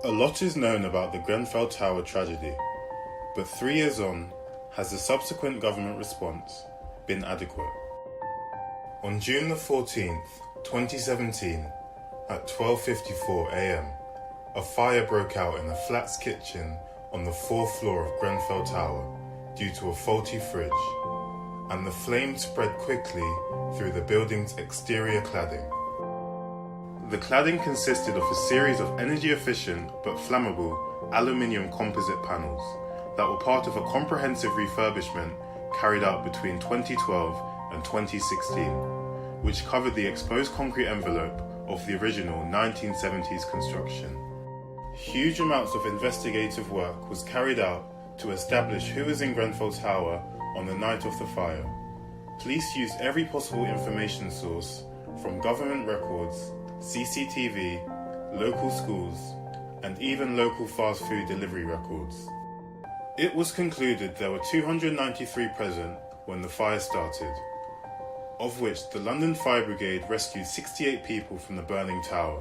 A lot is known about the Grenfell Tower tragedy, but 3 years on, has the subsequent government response been adequate? On June the 14th, 2017, at 12:54 am, a fire broke out in a flat's kitchen on the 4th floor of Grenfell Tower due to a faulty fridge, and the flames spread quickly through the building's exterior cladding. The cladding consisted of a series of energy-efficient but flammable aluminium composite panels that were part of a comprehensive refurbishment carried out between 2012 and 2016, which covered the exposed concrete envelope of the original 1970s construction. Huge amounts of investigative work was carried out to establish who was in Grenfell Tower on the night of the fire. Police used every possible information source, from government records, CCTV, local schools, and even local fast food delivery records. It was concluded there were 293 present when the fire started, of which the London Fire Brigade rescued 68 people from the burning tower,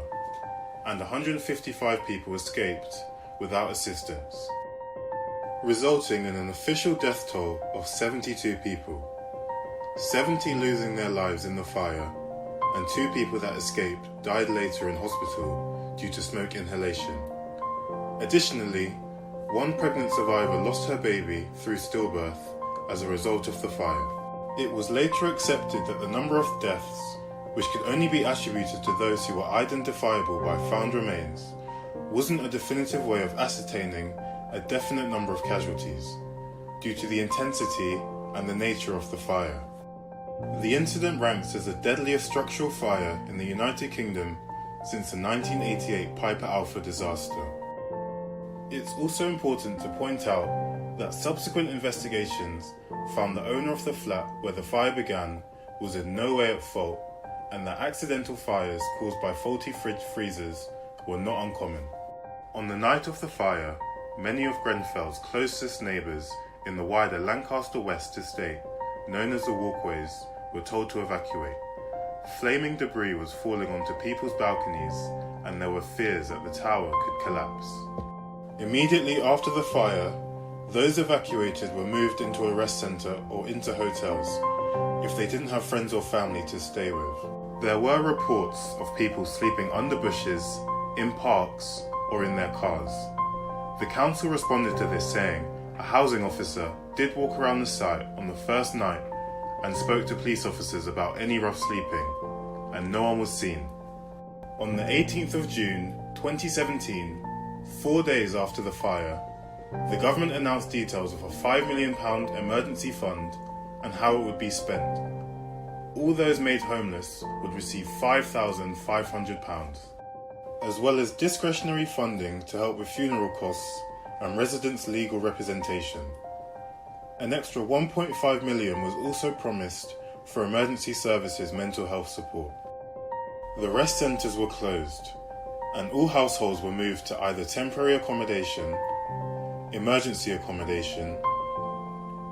and 155 people escaped without assistance, resulting in an official death toll of 72 people, 70 losing their lives in the fire, and 2 people that escaped died later in hospital due to smoke inhalation. Additionally, 1 pregnant survivor lost her baby through stillbirth as a result of the fire. It was later accepted that the number of deaths, which could only be attributed to those who were identifiable by found remains, wasn't a definitive way of ascertaining a definite number of casualties, due to the intensity and the nature of the fire. The incident ranks as the deadliest structural fire in the United Kingdom since the 1988 Piper Alpha disaster. It's also important to point out that subsequent investigations found the owner of the flat where the fire began was in no way at fault, and that accidental fires caused by faulty fridge freezers were not uncommon. On the night of the fire, many of Grenfell's closest neighbours in the wider Lancaster West estate, known as the Walkways, were told to evacuate. Flaming debris was falling onto people's balconies, and there were fears that the tower could collapse. Immediately after the fire, those evacuated were moved into a rest centre or into hotels, if they didn't have friends or family to stay with. There were reports of people sleeping under bushes, in parks, or in their cars. The council responded to this saying a housing officer did walk around the site on the first night and spoke to police officers about any rough sleeping, and no one was seen. On the 18th of June 2017, 4 days after the fire, the government announced details of a £5 million emergency fund and how it would be spent. All those made homeless would receive £5,500, as well as discretionary funding to help with funeral costs and residents' legal representation. An extra £1.5 million was also promised for emergency services mental health support. The rest centres were closed, and all households were moved to either temporary accommodation, emergency accommodation,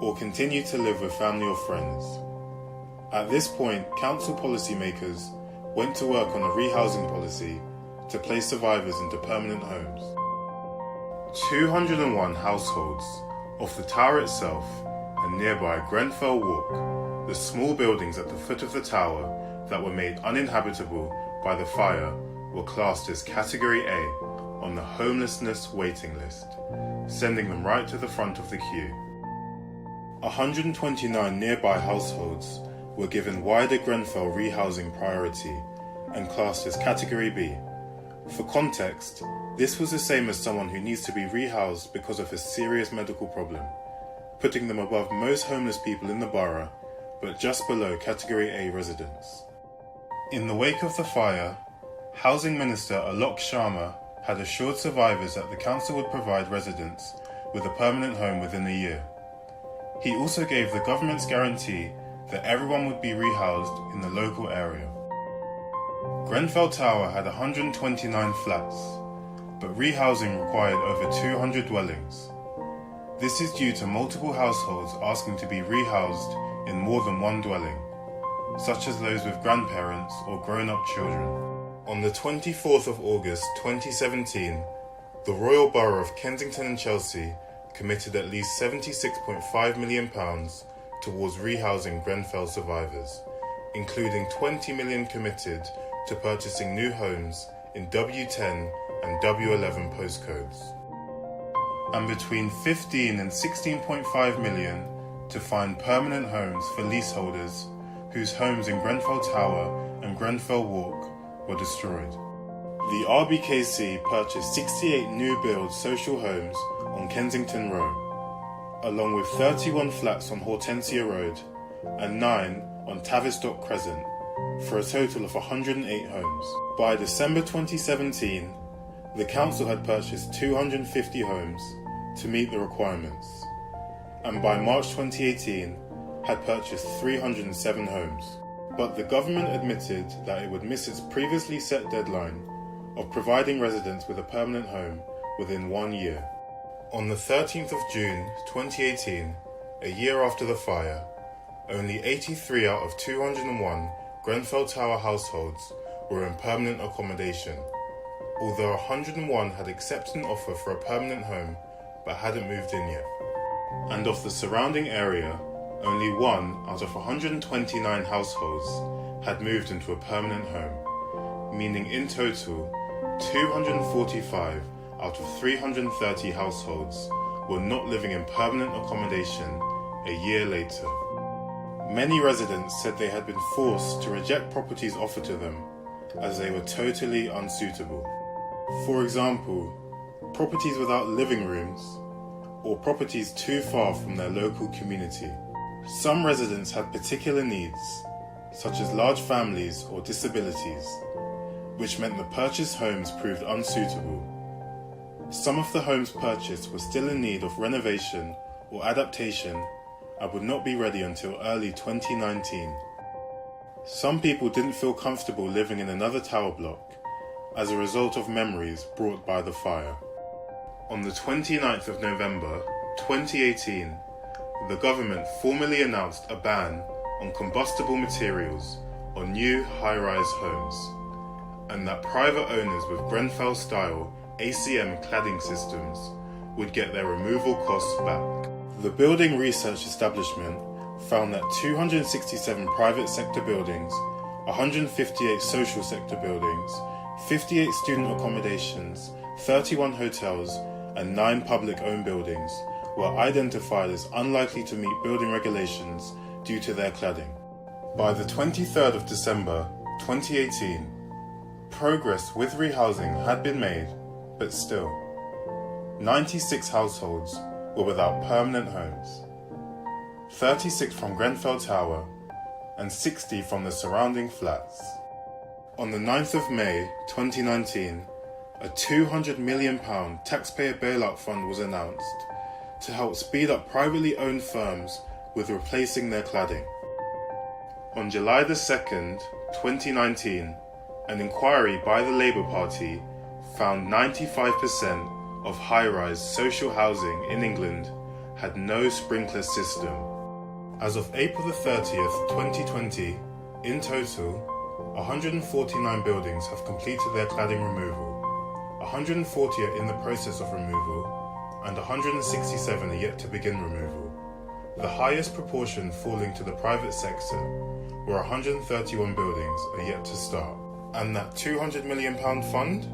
or continue to live with family or friends. At this point, council policymakers went to work on a rehousing policy to place survivors into permanent homes. 201 households off the tower itself and nearby Grenfell Walk, the small buildings at the foot of the tower that were made uninhabitable by the fire, were classed as Category A on the homelessness waiting list, sending them right to the front of the queue. 129 nearby households were given wider Grenfell rehousing priority and classed as Category B. For context, this was the same as someone who needs to be rehoused because of a serious medical problem, putting them above most homeless people in the borough, but just below Category A residents. In the wake of the fire, Housing Minister Alok Sharma had assured survivors that the council would provide residents with a permanent home within a year. He also gave the government's guarantee that everyone would be rehoused in the local area. Grenfell Tower had 129 flats, but rehousing required over 200 dwellings. This is due to multiple households asking to be rehoused in more than one dwelling, such as those with grandparents or grown-up children. On the 24th of August 2017, The Royal Borough of Kensington and Chelsea committed at least £76.5 million towards rehousing Grenfell survivors, including £20 million committed to purchasing new homes in W10 and W11 postcodes, and between 15 and 16.5 million to find permanent homes for leaseholders whose homes in Grenfell Tower and Grenfell Walk were destroyed. The RBKC purchased 68 new build social homes on Kensington Row, along with 31 flats on Hortensia Road and 9 on Tavistock Crescent, for a total of 108 homes. By December 2017, the council had purchased 250 homes to meet the requirements, and by March 2018 had purchased 307 homes. But the government admitted that it would miss its previously set deadline of providing residents with a permanent home within 1 year. On the 13th of June 2018, a year after the fire, only 83 out of 201 Grenfell Tower households were in permanent accommodation, although 101 had accepted an offer for a permanent home but hadn't moved in yet. And of the surrounding area, only 1 out of 129 households had moved into a permanent home, meaning in total, 245 out of 330 households were not living in permanent accommodation a year later. Many residents said they had been forced to reject properties offered to them as they were totally unsuitable. For example, properties without living rooms or properties too far from their local community. Some residents had particular needs, such as large families or disabilities, which meant the purchased homes proved unsuitable. Some of the homes purchased were still in need of renovation or adaptation and would not be ready until early 2019. Some people didn't feel comfortable living in another tower block as a result of memories brought by the fire. On the 29th of November 2018, the government formally announced a ban on combustible materials on new high-rise homes, and that private owners with Grenfell-style ACM cladding systems would get their removal costs back. The Building Research Establishment found that 267 private sector buildings, 158 social sector buildings, 58 student accommodations, 31 hotels, and 9 public-owned buildings were identified as unlikely to meet building regulations due to their cladding. By the 23rd of December 2018, progress with rehousing had been made, but still, 96 households were without permanent homes, 36 from Grenfell Tower and 60 from the surrounding flats. On the 9th of May 2019, a £200 million taxpayer bailout fund was announced to help speed up privately owned firms with replacing their cladding. On July 2nd, 2019, an inquiry by the Labour Party found 95% of high-rise social housing in England had no sprinkler system. As of April 30th, 2020, in total, 149 buildings have completed their cladding removal, 140 are in the process of removal, and 167 are yet to begin removal, the highest proportion falling to the private sector, where 131 buildings are yet to start. And that £200 million fund?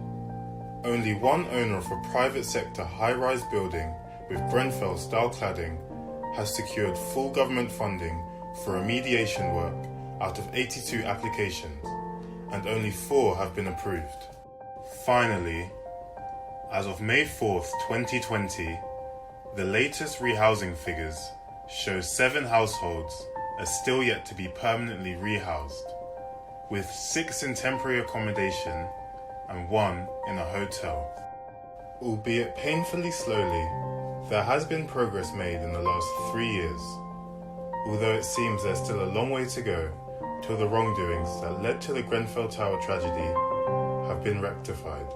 Only one owner of a private sector high-rise building with Grenfell-style cladding has secured full government funding for remediation work out of 82 applications, and only 4 have been approved. Finally, as of May 4th, 2020, the latest rehousing figures show 7 households are still yet to be permanently rehoused, with 6 in temporary accommodation and 1 in a hotel. Albeit painfully slowly, there has been progress made in the last 3 years, although it seems there's still a long way to go till the wrongdoings that led to the Grenfell Tower tragedy have been rectified.